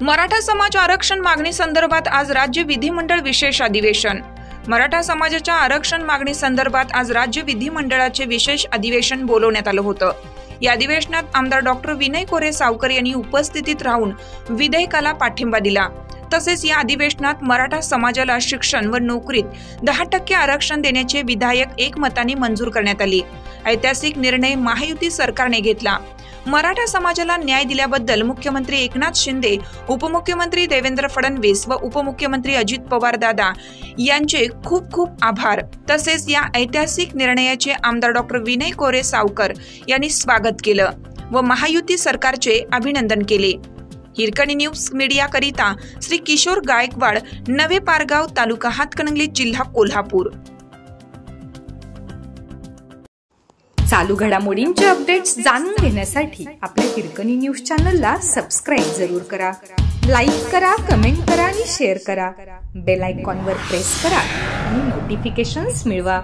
मराठा समाज आरक्षण मागणी संदर्भात आज राज्य विधिमंडळ विशेष अधिवेशन। मराठा समाजाच्या आरक्षण मागणी संदर्भात आज राज्य विधिमंडळाचे विशेष अधिवेशन बोलवण्यात आलं होतं। या अधिवेशनात आमदार डॉक्टर विनय कोरे सावकर यांनी उपस्थितीत राहून विधेयकाला पाठिंबा दिला। तसेच या अधिवेशनात मराठा समाजाला शिक्षण व नोकरीत 10% आरक्षण देण्याचे विधेयक एकमताने मंजूर करण्यात आले। ऐतिहासिक निर्णय महायुती सरकारने घेतला। मराठा समाजाला न्याय दिल्याबद्दल मुख्यमंत्री एकनाथ शिंदे, उपमुख्यमंत्री देवेंद्र फडणवीस व उपमुख्यमंत्री अजित पवार दादा यांचे खूप खूप आभार। तसेच या ऐतिहासिक निर्णयाचे आमदार डॉक्टर विनय कोरे सावकर यांनी स्वागत केलं व महायुती सरकारचे अभिनंदन केले। हिरकणी न्यूज मीडिया करिता श्री किशोर गायकवाड, नवे पारगाव, तालुका हातकणंगले, जिल्हा कोल्हापूर। चालू घडामोडींचे अपडेट्स जाणून घेण्यासाठी आपल्या हिरकणी न्यूज चॅनलला सबस्क्राइब जरूर करा, लाईक करा, कमेंट करा आणि शेअर करा। बेल आयकॉनवर प्रेस करा आणि नोटिफिकेशन्स मिळवा।